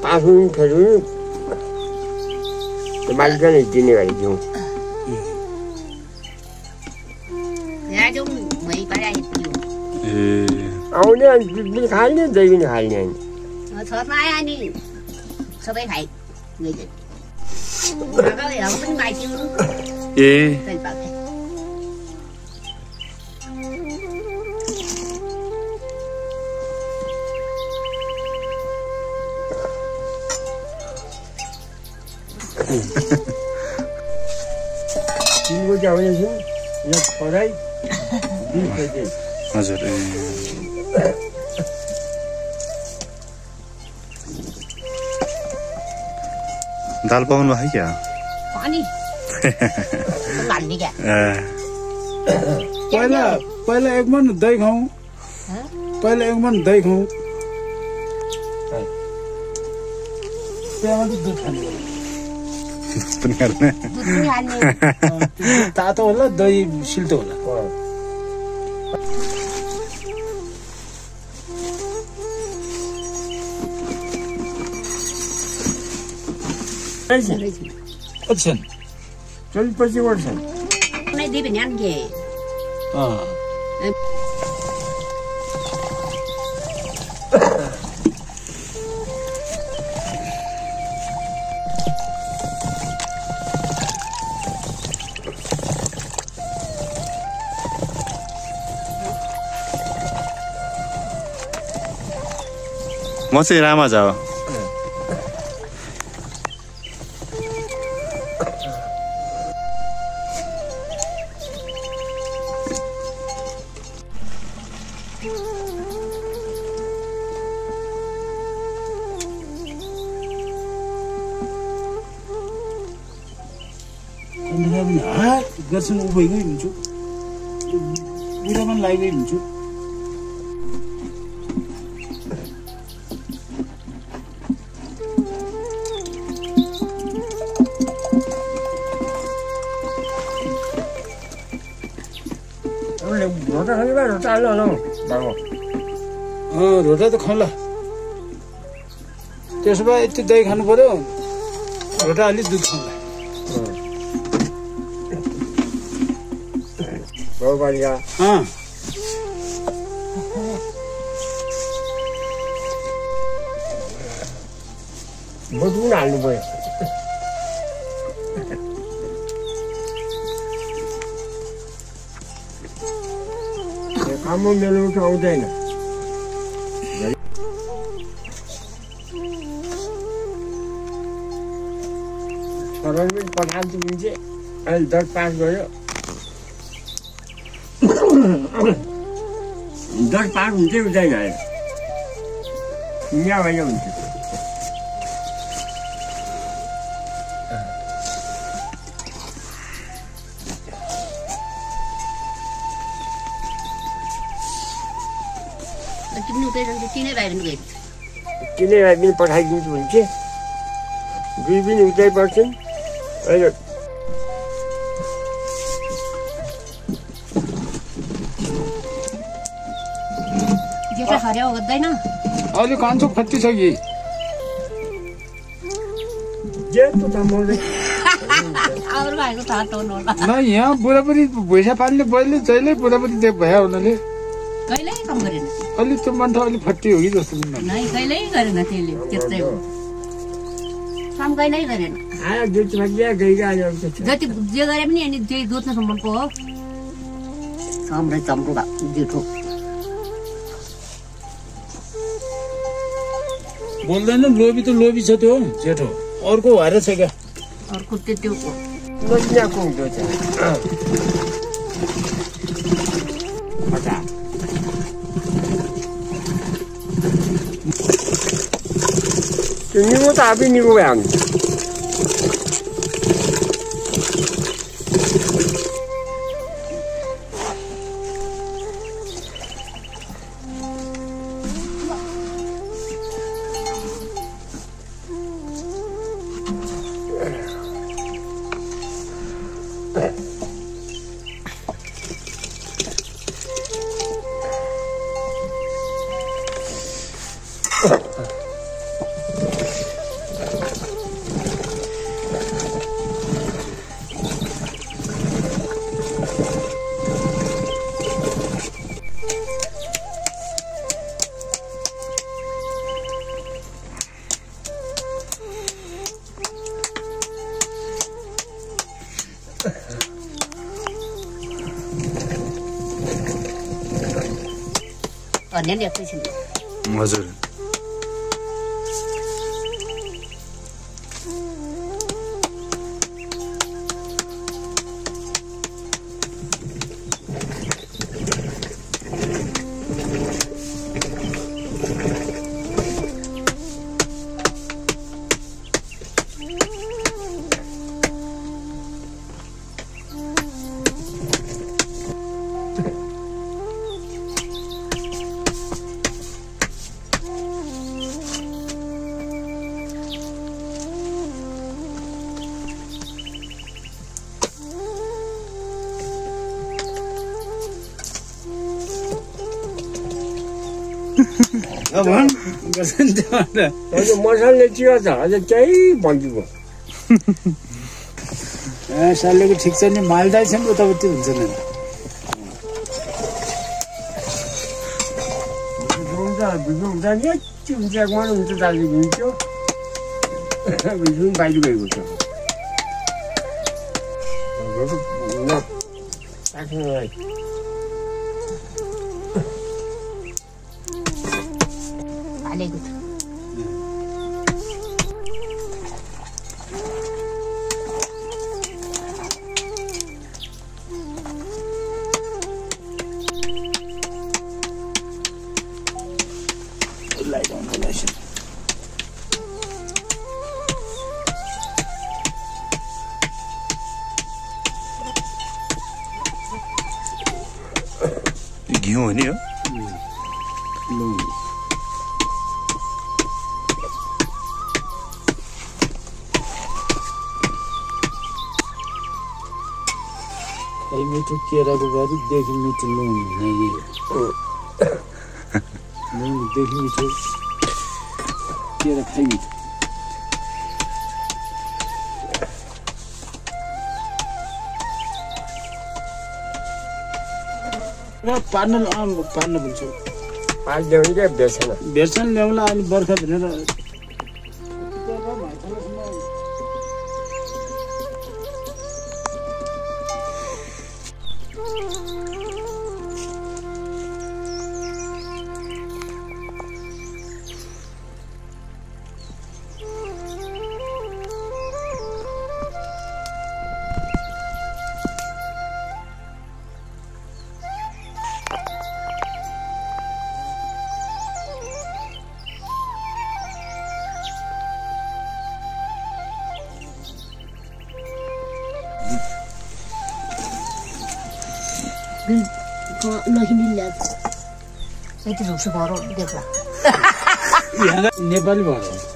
आफू फेरि मालिकले दिने गरी जाउँ आउने अनि दुध पनि खाइने दही पनि खाइने अनि छोड्न आयो अनि सबै खाइ तिनको चाहिँ आउनेछन् यहाँ पढाइ हजुर दाल पाउनु भयो क्या पहिला एक मन दही खाऊ पहिला एक मन दही खाऊ त्यहाँबाट दुध खाने तातो होला दही सिल्तो होला अच्छा 40-25 वर्ष नहीं दे बनियान के म चाहिँ रामा जाऊ गर्छन् उभैकै हुन्छु बुढामा लागेकै हुन्छु रोटा त खाउला त्यसो भए यति दही खानु पर्यो रोटा अलि दुध खाउला बाबुबालिया बदुन हाल्नु पर्यो काममा मेरो उठो आउँदैन छोराले पनि पठाल्छु भने चाहिँ अहिले 10 पास गयो 10 पास हुन्थ्यो हुँदैन अहिले यहाँ भएर हुन्थ्यो किने भाइ पनि पठाइदिन्छु भने चाहिँ दुई पनि उतै पर्छन् अहिले अहिले कान्छो फत्ती छ कि यहाँ बुढाबुढी भैँसा पाल्ने बैले जहिले बुढाबुढी भए हुनाले अलि त्यो मान्छे अलि फट्टी हो कि जस्तो जति जे गरे पनि अनि जे जोत्न सम्मको हो साम्रै चम्रो जेठो बोल्दैन लोभी त लोभी छ त्यो जेठो अर्को भएर छ क्या अर्को त्यो निगो त आफै निगो भयो हामी अन्य एकैछिन हजुर मसाले चिया छ अझ केही बन्दियो सालेको ठिक छ नि मालदाई छ नि उताउति हुन्छ नि हुन्छ नि के हुन्छ एकमान हुन्छ दार्जिलिङ हुन्थ्यो बाहिर गएको छ हालेको छ घिउ हो नि हो मिठो केराको बारीदेखि मिठो नुन हुने नुनदेखि मिठो केरा खाइ मिठो पार्न भन्छु ल्याउने क्या बेर्सन ल्याउँला अनि बर्खा भनेर नेपाली भयो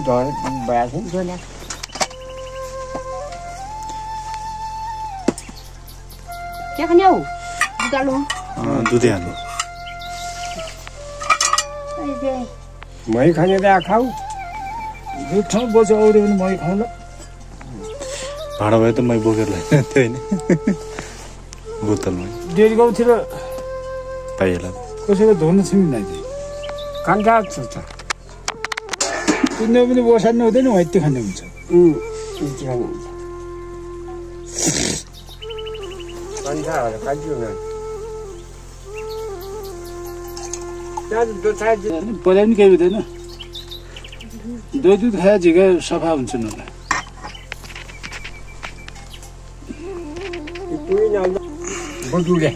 झन् भइहाल्छ नि के खाने हौ दुधालु दुधै हाल्नु मै खाने त खाऊ दुध ठाउँ बस्छ अरू पनि मै खाउँला भाडा भयो त मै बोकेर ल्याएँ त्यो होइन बोतलमा डेढ गाउँतिर पाइएला कसैको धुन छिन् नै कान्ता छ त तिनीहरू पनि बसाल्नु हुँदैन हैत्ती खाने हुन्छ इति खाने हुन्छ कान्ताहरू खाइदियो न त्यहाँ दोचाइ पहिला पनि केही हुँदैन दही दुध खाए झिका सफा हुन्छ न बटुले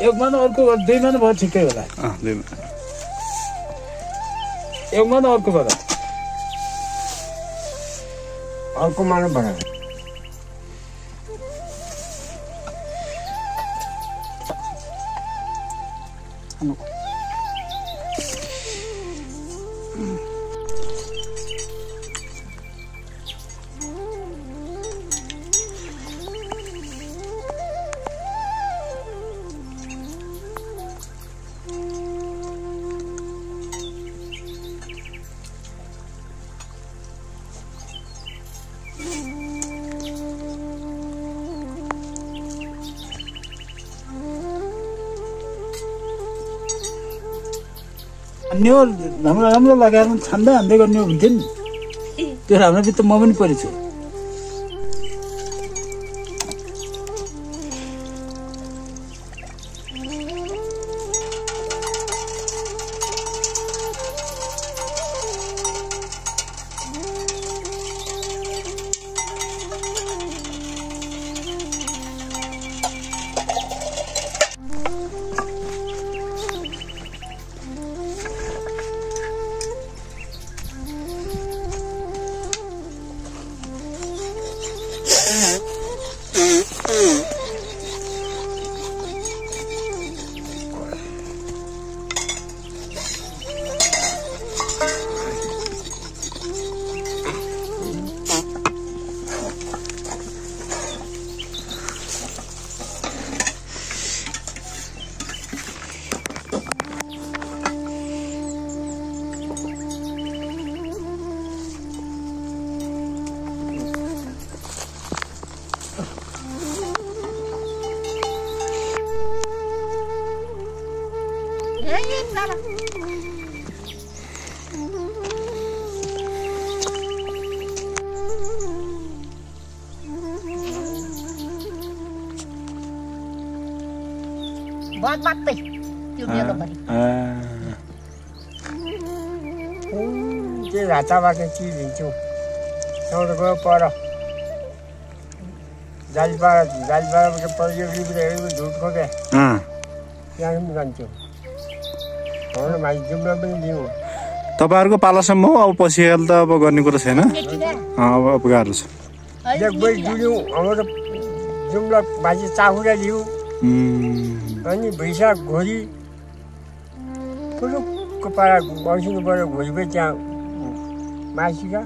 एक महिना अर्को 2 महिना भयो ठिकै होला एक महिना अर्को बेला अर्को मानव बना अन्य राम्रो लगाएर छान्दै हान्दै गर्ने हुन्थ्यो नि त्यो हाम्रो भित्र म पनि परेछु बहुत बात्तै त्यो मेरो पनि त्यो घाटाबाट चिज हिँड्छु सौर गयो पर जालीपाडाबाट पर यो धुट खोके त्यहाँ पनि जान्छु हाम्रो भाइ जुम्रा पनि दिउँ तपाईँहरूको पालासम्म हो अब पछि त अब गर्ने कुरो छैन अब गाह्रो छ जुल्यौँ हाम्रो जुम्ला भाजी चाखुरा लिउँ अनि भैँसा घोरी पुलुकको पारा बर्सिनु पऱ्यो घोरीको त्यहाँ मासिका